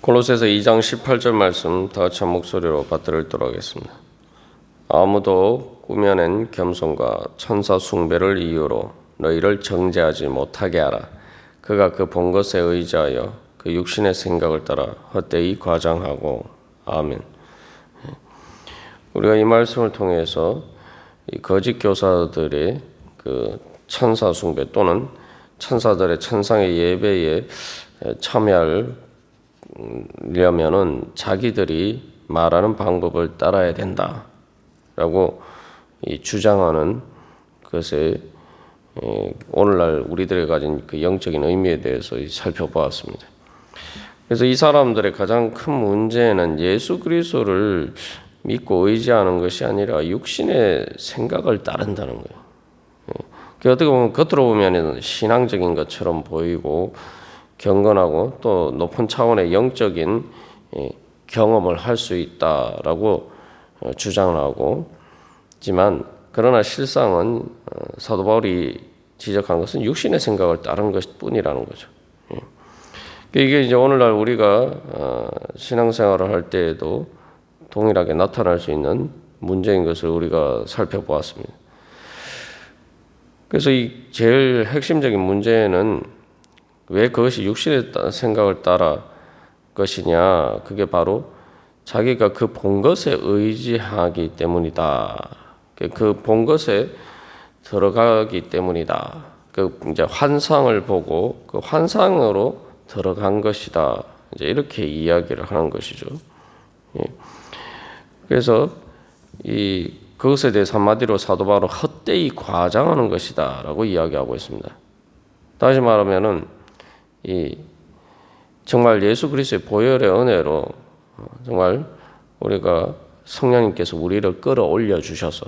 골로새서 2장 18절 말씀 다 같이 한 목소리로 받들도록 하겠습니다. 아무도 꾸며낸 겸손과 천사 숭배를 이유로 너희를 정죄하지 못하게 하라. 그가 그 본 것에 의지하여 그 육신의 생각을 따라 헛되이 과장하고. 아멘. 우리가 이 말씀을 통해서 이 거짓 교사들의 그 천사 숭배 또는 천사들의 천상의 예배에 참여하려면은 자기들이 말하는 방법을 따라야 된다라고 주장하는 것에 오늘날 우리들이 가진 그 영적인 의미에 대해서 살펴보았습니다. 그래서 이 사람들의 가장 큰 문제는 예수 그리스도를 믿고 의지하는 것이 아니라 육신의 생각을 따른다는 거예요. 어떻게 보면 겉으로 보면 신앙적인 것처럼 보이고 경건하고 또 높은 차원의 영적인 경험을 할 수 있다라고 주장을 하고 있지만, 그러나 실상은 사도 바울이 지적한 것은 육신의 생각을 따른 것뿐이라는 거죠. 이게 이제 오늘날 우리가 신앙생활을 할 때에도 동일하게 나타날 수 있는 문제인 것을 우리가 살펴보았습니다. 그래서 이 제일 핵심적인 문제는 왜 그것이 육신의 생각을 따라 것이냐, 그게 바로 자기가 그 본 것에 의지하기 때문이다. 그 본 것에 들어가기 때문이다. 그 이제 환상을 보고 그 환상으로 들어간 것이다. 이제 이렇게 이야기를 하는 것이죠. 그래서 그것에 대해서 한마디로 사도 바울은 헛되이 과장하는 것이다라고 이야기하고 있습니다. 다시 말하면은 정말 예수 그리스도의 보혈의 은혜로 정말 우리가 성령님께서 우리를 끌어올려 주셔서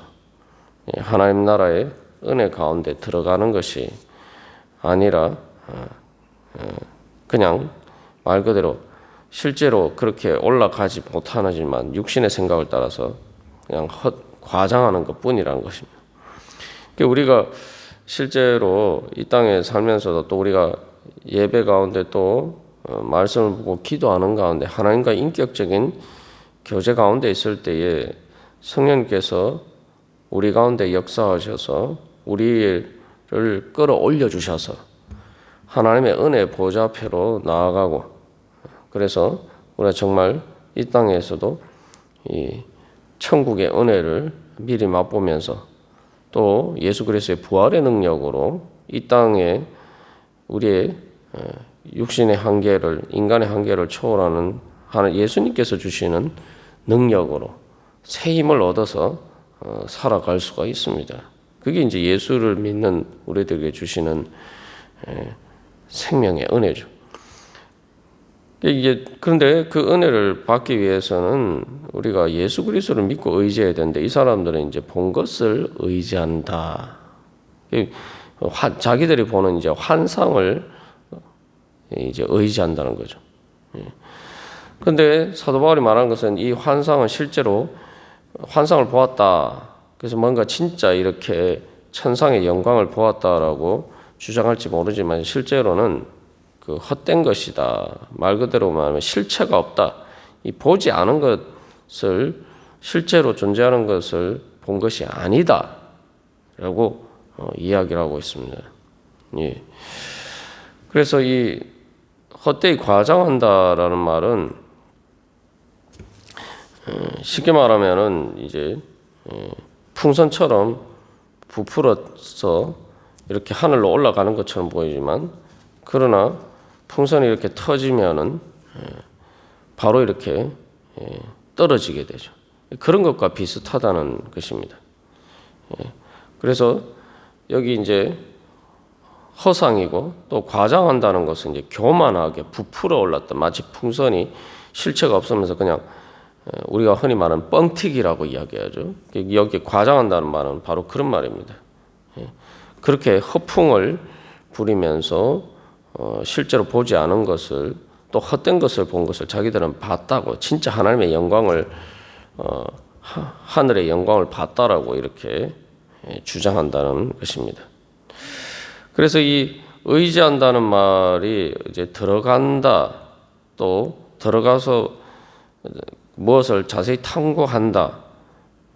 하나님 나라의 은혜 가운데 들어가는 것이 아니라 그냥 말 그대로 실제로 그렇게 올라가지 못하지만 육신의 생각을 따라서 그냥 과장하는 것뿐이라는 것입니다. 우리가 실제로 이 땅에 살면서도 또 우리가 예배 가운데 또 말씀을 보고 기도하는 가운데 하나님과 인격적인 교제 가운데 있을 때에 성령님께서 우리 가운데 역사하셔서 우리를 끌어올려 주셔서 하나님의 은혜 보좌 앞으로 나아가고, 그래서 우리가 정말 이 땅에서도 이 천국의 은혜를 미리 맛보면서 또 예수 그리스도의 부활의 능력으로 이 땅에 우리의 육신의 한계를, 인간의 한계를 초월하는 예수님께서 주시는 능력으로 새 힘을 얻어서 살아갈 수가 있습니다. 그게 이제 예수를 믿는 우리들에게 주시는 생명의 은혜죠. 그런데 그 은혜를 받기 위해서는 우리가 예수 그리스도를 믿고 의지해야 되는데, 이 사람들은 이제 본 것을 의지한다. 자기들이 보는 이제 환상을 이제 의지한다는 거죠. 그런데 사도 바울이 말하는 것은 이 환상은 실제로 환상을 보았다. 그래서 뭔가 진짜 이렇게 천상의 영광을 보았다라고 주장할지 모르지만 실제로는 그 헛된 것이다. 말 그대로 말하면 실체가 없다. 이 보지 않은 것을, 실제로 존재하는 것을 본 것이 아니다라고 이야기를 하고 있습니다. 예. 그래서 이 헛되이 과장한다라는 말은 쉽게 말하면은 이제 풍선처럼 부풀어서 이렇게 하늘로 올라가는 것처럼 보이지만, 그러나 풍선이 이렇게 터지면은 바로 이렇게 떨어지게 되죠. 그런 것과 비슷하다는 것입니다. 그래서 여기 이제 허상이고 또 과장한다는 것은 이제 교만하게 부풀어 올랐다. 마치 풍선이 실체가 없으면서 그냥 우리가 흔히 말하는 뻥튀기라고 이야기하죠. 여기 과장한다는 말은 바로 그런 말입니다. 그렇게 허풍을 부리면서 실제로 보지 않은 것을, 또 헛된 것을 본 것을 자기들은 봤다고, 진짜 하나님의 영광을 하늘의 영광을 봤다라고 이렇게 주장한다는 것입니다. 그래서 이 의지한다는 말이 이제 들어간다, 또 들어가서 무엇을 자세히 탐구한다.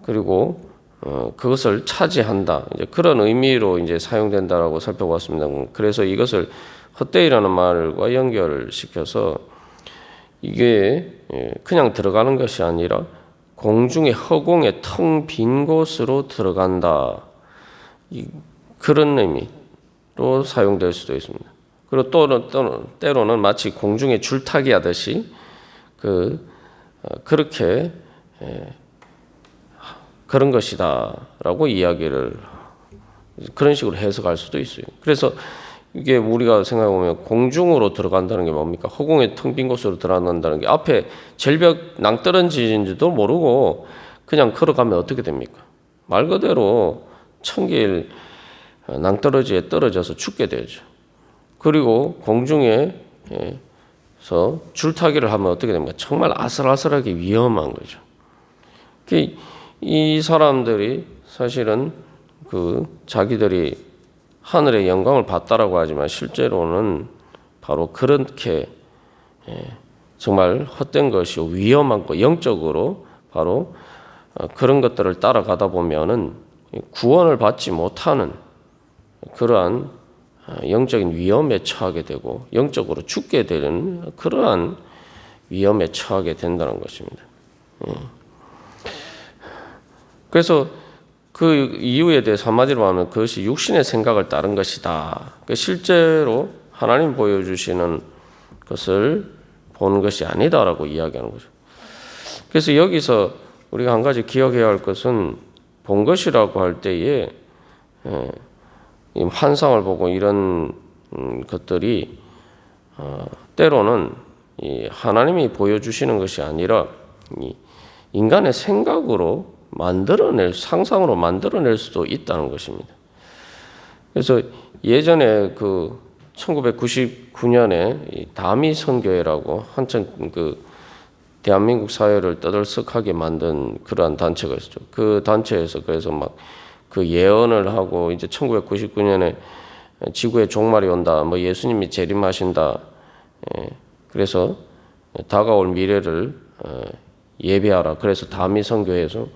그리고 그것을 차지한다. 이제 그런 의미로 이제 사용된다라고 살펴봤습니다. 그래서 이것을 헛되이라는 말과 연결을 시켜서 이게 그냥 들어가는 것이 아니라 공중의 허공의 텅 빈 곳으로 들어간다. 그런 의미로 사용될 수도 있습니다. 그리고 때로는 마치 공중에 줄타기 하듯이 그렇게 그런 것이다라고 이야기를 그런 식으로 해석할 수도 있어요. 그래서 이게 우리가 생각해보면 공중으로 들어간다는 게 뭡니까? 허공의 텅 빈 곳으로 들어간다는 게 앞에 절벽 낭떠러지인지도 모르고 그냥 걸어가면 어떻게 됩니까? 말 그대로 천길 낭떠러지에 떨어져서 죽게 되죠. 그리고 공중에서 줄타기를 하면 어떻게 됩니까? 정말 아슬아슬하게 위험한 거죠. 이 사람들이 사실은 자기들이 하늘의 영광을 봤다라고 하지만 실제로는 바로 그렇게 정말 헛된 것이고 위험한 거 영적으로 바로 그런 것들을 따라가다 보면은 구원을 받지 못하는 그러한 영적인 위험에 처하게 되고 영적으로 죽게 되는 그러한 위험에 처하게 된다는 것입니다. 그래서 그 이유에 대해서 한마디로 하면 그것이 육신의 생각을 따른 것이다. 실제로 하나님 보여주시는 것을 보는 것이 아니다라고 이야기하는 거죠. 그래서 여기서 우리가 한 가지 기억해야 할 것은 본 것이라고 할 때에 환상을 보고 이런 것들이 때로는 하나님이 보여주시는 것이 아니라 인간의 생각으로 상상으로 만들어낼 수도 있다는 것입니다. 그래서 예전에 1999년에 다미 선교회라고 한참 대한민국 사회를 떠들썩하게 만든 그러한 단체가 있었죠. 그 단체에서 그래서 막 그 예언을 하고 이제 1999년에 지구에 종말이 온다, 뭐 예수님이 재림하신다. 그래서 다가올 미래를 예비하라. 그래서 다미 선교회에서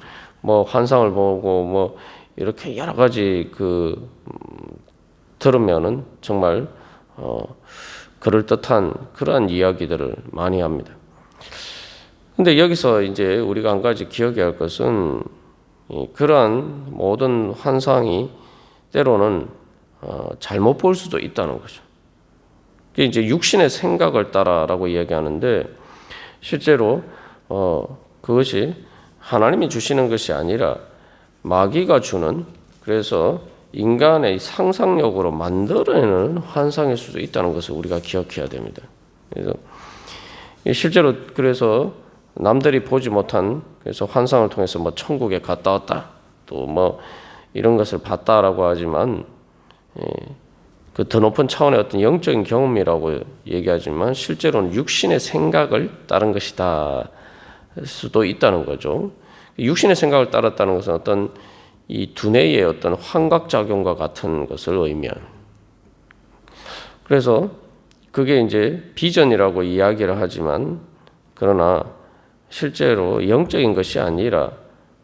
뭐 환상을 보고 뭐 이렇게 여러 가지 들으면은 정말 그럴듯한 그러한 이야기들을 많이 합니다. 근데 여기서 이제 우리가 한 가지 기억해야 할 것은 그러한 모든 환상이 때로는 잘못 볼 수도 있다는 거죠. 그게 이제 육신의 생각을 따라라고 이야기하는데 실제로 그것이 하나님이 주시는 것이 아니라 마귀가 주는 그래서 인간의 상상력으로 만들어내는 환상일 수도 있다는 것을 우리가 기억해야 됩니다. 그래서 실제로 그래서 남들이 보지 못한 그래서 환상을 통해서 뭐 천국에 갔다 왔다 또 뭐 이런 것을 봤다라고 하지만 그 더 높은 차원의 어떤 영적인 경험이라고 얘기하지만 실제로는 육신의 생각을 따른 것이다 수도 있다는 거죠. 육신의 생각을 따랐다는 것은 어떤 이 두뇌의 어떤 환각작용과 같은 것을 의미합니다. 그래서 그게 이제 비전이라고 이야기를 하지만 그러나 실제로 영적인 것이 아니라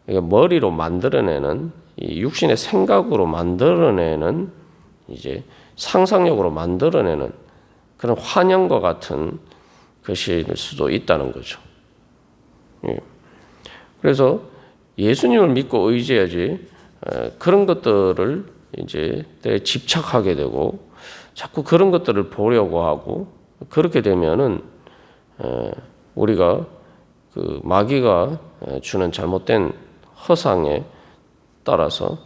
머리로 만들어내는 이 육신의 생각으로 만들어내는 이제 상상력으로 만들어내는 그런 환영과 같은 것일 수도 있다는 거죠. 그래서 예수님을 믿고 의지해야지 그런 것들을 이제 집착하게 되고 자꾸 그런 것들을 보려고 하고 그렇게 되면은 우리가 그 마귀가 주는 잘못된 허상에 따라서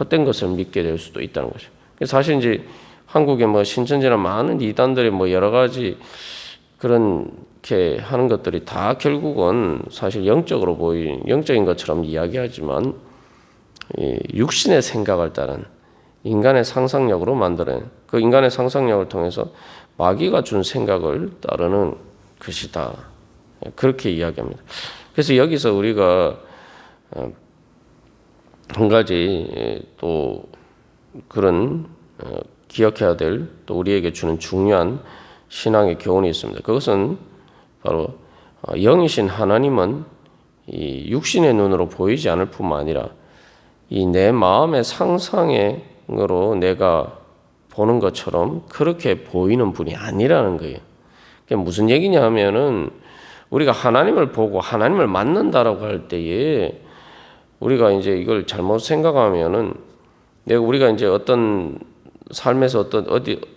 헛된 것을 믿게 될 수도 있다는 거죠. 사실 이제 한국에 뭐 신천지나 많은 이단들의 뭐 여러 가지 그렇게 하는 것들이 다 결국은 사실 영적으로 영적인 것처럼 이야기하지만 육신의 생각을 따른 인간의 상상력으로 만드는 그 인간의 상상력을 통해서 마귀가 준 생각을 따르는 것이다. 그렇게 이야기합니다. 그래서 여기서 우리가 한 가지 또 그런 기억해야 될 또 우리에게 주는 중요한 신앙의 교훈이 있습니다. 그것은 바로 영이신 하나님은 이 육신의 눈으로 보이지 않을 뿐만 아니라 이 내 마음의 상상으로 내가 보는 것처럼 그렇게 보이는 분이 아니라는 거예요. 그게 무슨 얘기냐 하면은 우리가 하나님을 보고 하나님을 만난다라고 할 때에 우리가 이제 이걸 잘못 생각하면은 우리가 이제 어떤 삶에서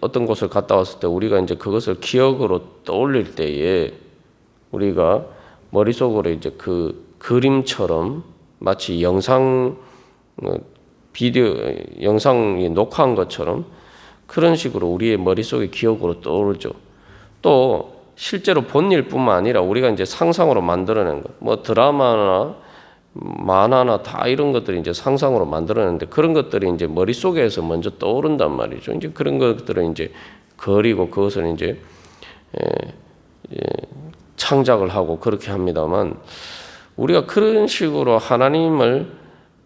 어떤 곳을 갔다 왔을 때 우리가 이제 그것을 기억으로 떠올릴 때에 우리가 머릿속으로 이제 그 그림처럼 마치 영상이 녹화한 것처럼 그런 식으로 우리의 머릿속에 기억으로 떠오르죠. 또 실제로 본 일뿐만 아니라 우리가 이제 상상으로 만들어낸 것, 뭐 드라마나 만화나 다 이런 것들이 이제 상상으로 만들어냈는데 그런 것들이 이제 머릿속에서 먼저 떠오른단 말이죠. 이제 그런 것들을 이제 그리고 그것을 이제 창작을 하고 그렇게 합니다만 우리가 그런 식으로 하나님을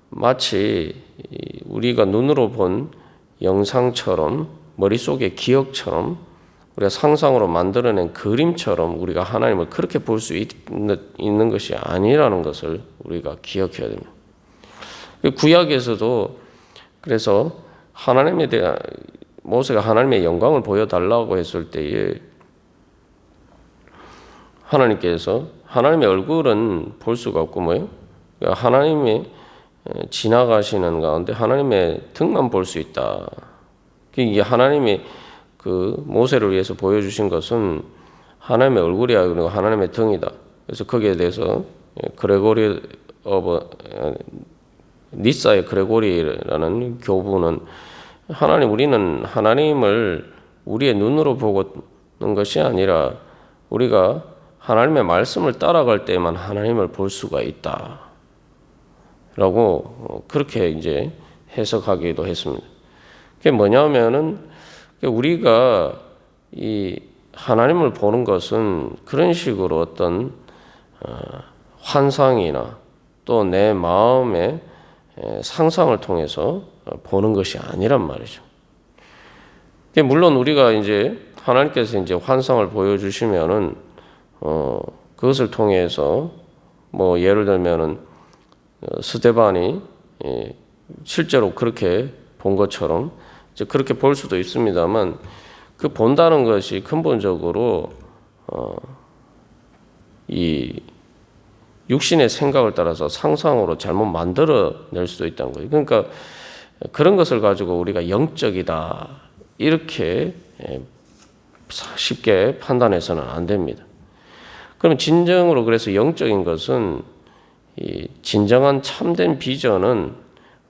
마치 우리가 눈으로 본 영상처럼 머릿속의 기억처럼 우리가 상상으로 만들어낸 그림처럼 우리가 하나님을 그렇게 볼 수 있는 것이 아니라는 것을 우리가 기억해야 됩니다. 구약에서도 그래서 하나님에 대한 모세가 하나님의 영광을 보여달라고 했을 때에 하나님께서 하나님의 얼굴은 볼 수가 없고 뭐예요? 하나님이 지나가시는 가운데 하나님의 등만 볼 수 있다. 이게 하나님이 그 모세를 위해서 보여주신 것은 하나님의 얼굴이 아니고 하나님의 등이다. 그래서 거기에 대해서 그레고리 니사의 그레고리라는 교부는 우리는 하나님을 우리의 눈으로 보는 것이 아니라 우리가 하나님의 말씀을 따라갈 때만 하나님을 볼 수가 있다. 라고 그렇게 이제 해석하기도 했습니다. 그게 뭐냐면은 우리가 이 하나님을 보는 것은 그런 식으로 어떤 환상이나 또 내 마음의 상상을 통해서 보는 것이 아니란 말이죠. 물론 우리가 이제 하나님께서 이제 환상을 보여주시면은 그것을 통해서 뭐 예를 들면은 스데반이 실제로 그렇게 본 것처럼 이제 그렇게 볼 수도 있습니다만 그 본다는 것이 근본적으로 이 육신의 생각을 따라서 상상으로 잘못 만들어낼 수도 있다는 거예요. 그러니까 그런 것을 가지고 우리가 영적이다 이렇게 쉽게 판단해서는 안 됩니다. 그럼 진정으로 그래서 영적인 것은 이 진정한 참된 비전은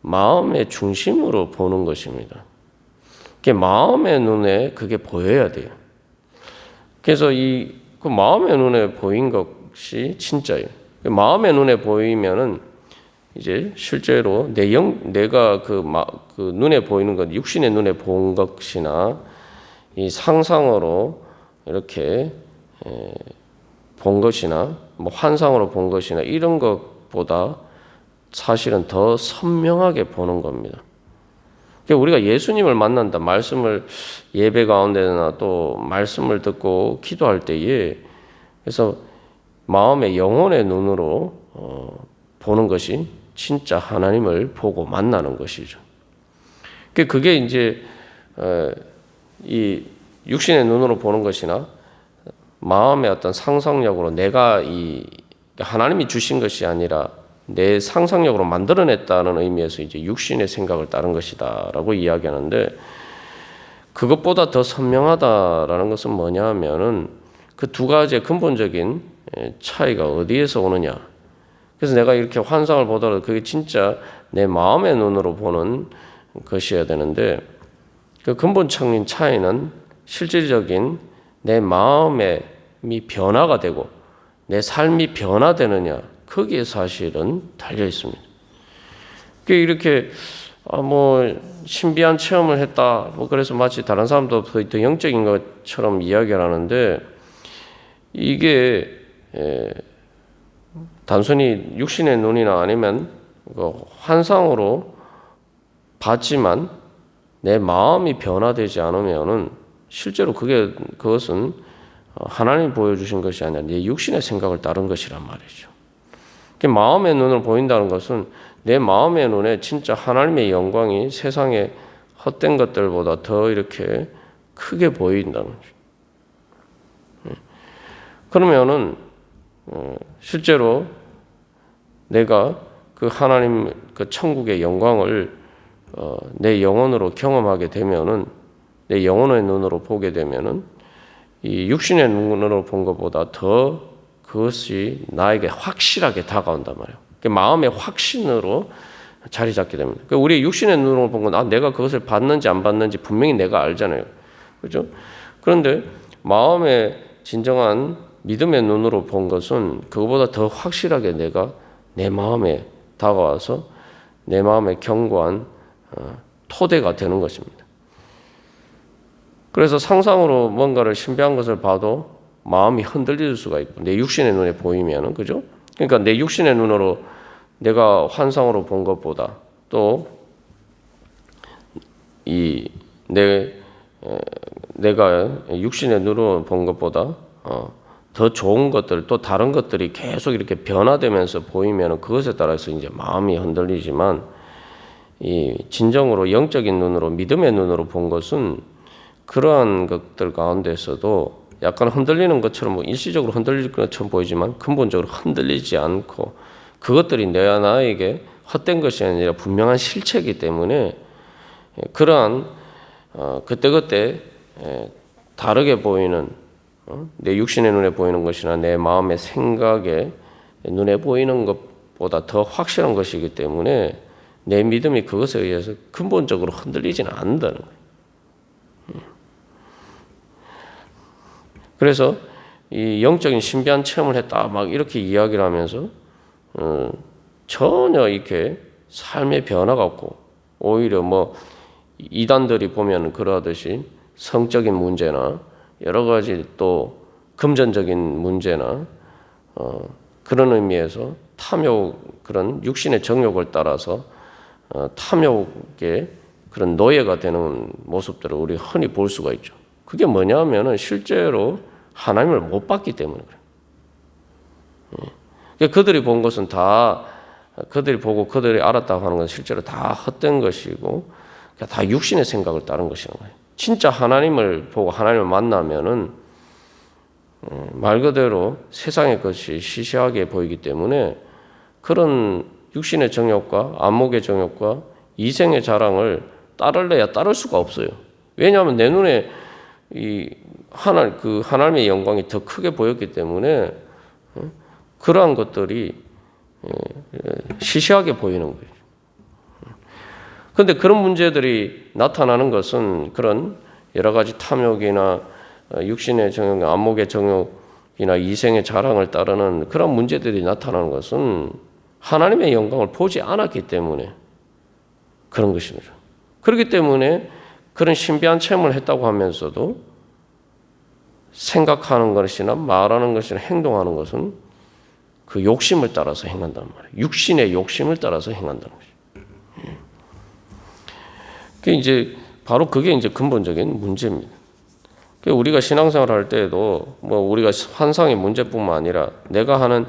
마음의 중심으로 보는 것입니다. 그게 마음의 눈에 그게 보여야 돼요. 그래서 그 마음의 눈에 보인 것이 진짜예요. 마음의 눈에 보이면은 이제 실제로 내가 그 눈에 보이는 것, 육신의 눈에 본 것이나 이 상상으로 이렇게 본 것이나 뭐 환상으로 본 것이나 이런 것보다 사실은 더 선명하게 보는 겁니다. 우리가 예수님을 만난다, 말씀을 예배 가운데나 또 말씀을 듣고 기도할 때에 그래서 마음의 영혼의 눈으로 보는 것이 진짜 하나님을 보고 만나는 것이죠. 그게 이제 이 육신의 눈으로 보는 것이나 마음의 어떤 상상력으로 내가 하나님이 주신 것이 아니라 내 상상력으로 만들어냈다는 의미에서 이제 육신의 생각을 따른 것이다라고 이야기하는데 그것보다 더 선명하다라는 것은 뭐냐 하면은 그 두 가지의 근본적인 차이가 어디에서 오느냐. 그래서 내가 이렇게 환상을 보더라도 그게 진짜 내 마음의 눈으로 보는 것이어야 되는데 그 근본적인 차이는 실질적인 내 마음이 변화가 되고 내 삶이 변화되느냐 거기에 사실은 달려 있습니다. 이렇게 뭐 신비한 체험을 했다. 뭐 그래서 마치 다른 사람도 더 영적인 것처럼 이야기를 하는데 이게 단순히 육신의 눈이나 아니면 환상으로 봤지만 내 마음이 변화되지 않으면은 실제로 그것은 하나님이 보여주신 것이 아니라 내 육신의 생각을 따른 것이란 말이죠. 마음의 눈으로 보인다는 것은 내 마음의 눈에 진짜 하나님의 영광이 세상의 헛된 것들보다 더 이렇게 크게 보인다는 거죠. 그러면은 실제로 내가 그 하나님 그 천국의 영광을 내 영혼으로 경험하게 되면은, 내 영혼의 눈으로 보게 되면은 이 육신의 눈으로 본 것보다 더 그것이 나에게 확실하게 다가온단 말이에요. 마음의 확신으로 자리 잡게 됩니다. 우리 육신의 눈으로 본 건 내가 그것을 받는지 안 받는지 분명히 내가 알잖아요. 그렇죠? 그런데 마음의 진정한 믿음의 눈으로 본 것은 그거보다 더 확실하게 내가 내 마음에 다가와서 내 마음에 견고한 토대가 되는 것입니다. 그래서 상상으로 뭔가를 신비한 것을 봐도 마음이 흔들릴 수가 있고, 내 육신의 눈에 보이면은, 그죠? 그러니까 내 육신의 눈으로 내가 환상으로 본 것보다 또 내가 육신의 눈으로 본 것보다 더 좋은 것들, 또 다른 것들이 계속 이렇게 변화되면서 보이면 그것에 따라서 이제 마음이 흔들리지만, 이 진정으로 영적인 눈으로, 믿음의 눈으로 본 것은 그러한 것들 가운데서도 약간 흔들리는 것처럼, 일시적으로 흔들릴 것처럼 보이지만 근본적으로 흔들리지 않고, 그것들이 나에게 헛된 것이 아니라 분명한 실체이기 때문에 그러한 그때그때 다르게 보이는, 내 육신의 눈에 보이는 것이나 내 마음의 생각에 눈에 보이는 것보다 더 확실한 것이기 때문에 내 믿음이 그것에 의해서 근본적으로 흔들리지는 않는다는 거예요. 그래서 이 영적인 신비한 체험을 했다 막 이렇게 이야기를 하면서 전혀 이렇게 삶의 변화가 없고, 오히려 이단들이 보면 그러하듯이 성적인 문제나 여러 가지 또 금전적인 문제나 그런 의미에서 탐욕, 그런 육신의 정욕을 따라서 탐욕의 그런 노예가 되는 모습들을 우리 흔히 볼 수가 있죠. 그게 뭐냐면은 실제로 하나님을 못 봤기 때문에 그래요. 그들이 본 것은 다, 그들이 보고 그들이 알았다고 하는 건 실제로 다 헛된 것이고 다 육신의 생각을 따른 것이라는 거예요. 진짜 하나님을 보고 하나님을 만나면은 말 그대로 세상의 것이 시시하게 보이기 때문에 그런 육신의 정욕과 안목의 정욕과 이생의 자랑을 따를래야 따를 수가 없어요. 왜냐하면 내 눈에 그 하나님의 영광이 더 크게 보였기 때문에 그러한 것들이 시시하게 보이는 거예요. 그런데 그런 문제들이 나타나는 것은 그런 여러 가지 탐욕이나 육신의 정욕, 안목의 정욕이나 이생의 자랑을 따르는 그런 문제들이 나타나는 것은 하나님의 영광을 보지 않았기 때문에 그런 것입니다. 그렇기 때문에 그런 신비한 체험을 했다고 하면서도 생각하는 것이나 말하는 것이나 행동하는 것은 그 욕심을 따라서 행한단 말이에요. 육신의 욕심을 따라서 행한다는 것이죠. 그게 이제 바로 그게 이제 근본적인 문제입니다. 우리가 신앙생활 할 때에도 우리가 환상의 문제뿐만 아니라 내가 하는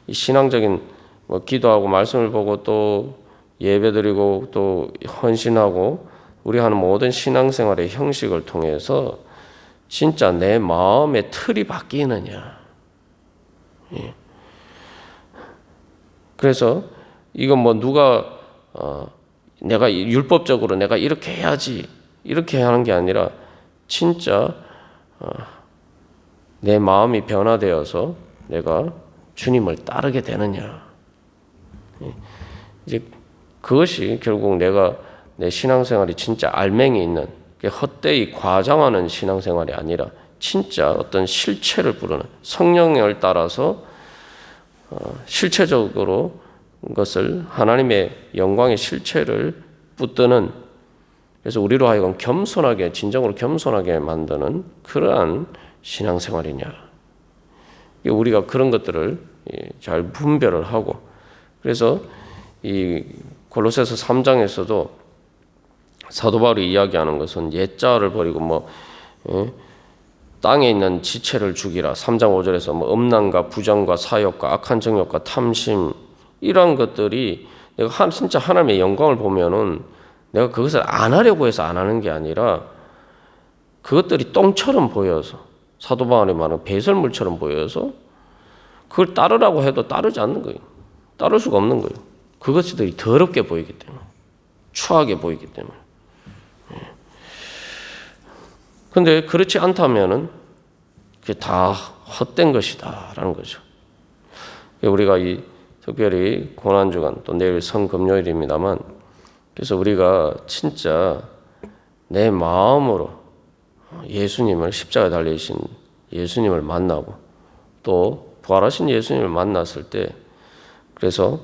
이 신앙적인 기도하고 말씀을 보고 또 예배드리고 또 헌신하고 우리 하는 모든 신앙생활의 형식을 통해서 진짜 내 마음의 틀이 바뀌느냐. 그래서 이건 누가 내가 율법적으로 내가 이렇게 해야지 이렇게 하는 게 아니라 진짜 내 마음이 변화되어서 내가 주님을 따르게 되느냐. 이제 그것이 결국 내가 내 신앙생활이 진짜 알맹이 있는, 헛되이 과장하는 신앙생활이 아니라 진짜 어떤 실체를 부르는, 성령을 따라서 실체적으로 것을 하나님의 영광의 실체를 붙드는, 그래서 우리로 하여금 겸손하게, 진정으로 겸손하게 만드는 그러한 신앙생활이냐. 우리가 그런 것들을 잘 분별을 하고, 그래서 이 골로새서 3장에서도 사도 바울이 이야기하는 것은 옛자를 버리고 땅에 있는 지체를 죽이라. 3장 5절에서 뭐 음란과 부정과 사욕과 악한 정욕과 탐심 이러한 것들이 내가 진짜 하나님의 영광을 보면은 내가 그것을 안 하려고 해서 안 하는 게 아니라 그것들이 똥처럼 보여서 사도 바울이 말하는 배설물처럼 보여서 그걸 따르라고 해도 따르지 않는 거예요. 따를 수가 없는 거예요. 그것들이 더럽게 보이기 때문에, 추하게 보이기 때문에. 근데 그렇지 않다면은 그게 다 헛된 것이다라는 거죠. 우리가 특별히 고난주간 또 내일 성금요일입니다만, 그래서 우리가 진짜 내 마음으로 예수님을 십자가에 달리신 예수님을 만나고 또 부활하신 예수님을 만났을 때, 그래서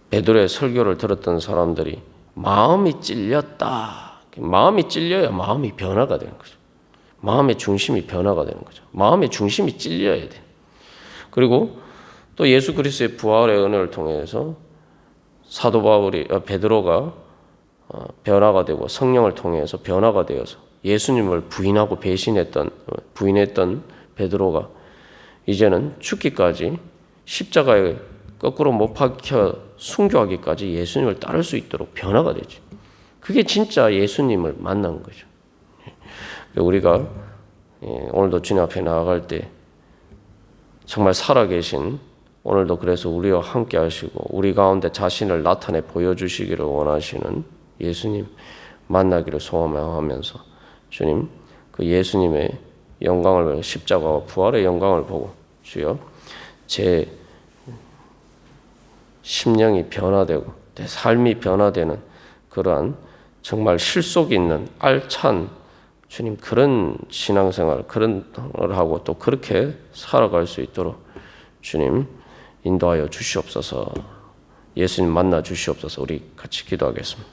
베드로의 설교를 들었던 사람들이 마음이 찔렸다. 마음이 찔려야 마음이 변화가 되는 거죠. 마음의 중심이 변화가 되는 거죠. 마음의 중심이 찔려야 돼. 그리고 또 예수 그리스도의 부활의 은혜를 통해서 사도 베드로가 변화가 되고 성령을 통해서 변화가 되어서 예수님을 부인하고 부인했던 베드로가 이제는 죽기까지 십자가에 거꾸로 못 박혀 순교하기까지 예수님을 따를 수 있도록 변화가 되죠. 그게 진짜 예수님을 만난 거죠. 우리가 오늘도 주님 앞에 나아갈 때 정말 살아계신, 오늘도 그래서 우리와 함께 하시고 우리 가운데 자신을 나타내 보여주시기를 원하시는 예수님 만나기를 소원하면서 주님, 그 예수님의 영광을, 십자가와 부활의 영광을 보고 주여 제 심령이 변화되고 내 삶이 변화되는 그러한 정말 실속 있는 알찬 주님 그런 신앙생활, 그런 걸 하고 또 그렇게 살아갈 수 있도록 주님 인도하여 주시옵소서. 예수님 만나 주시옵소서. 우리 같이 기도하겠습니다.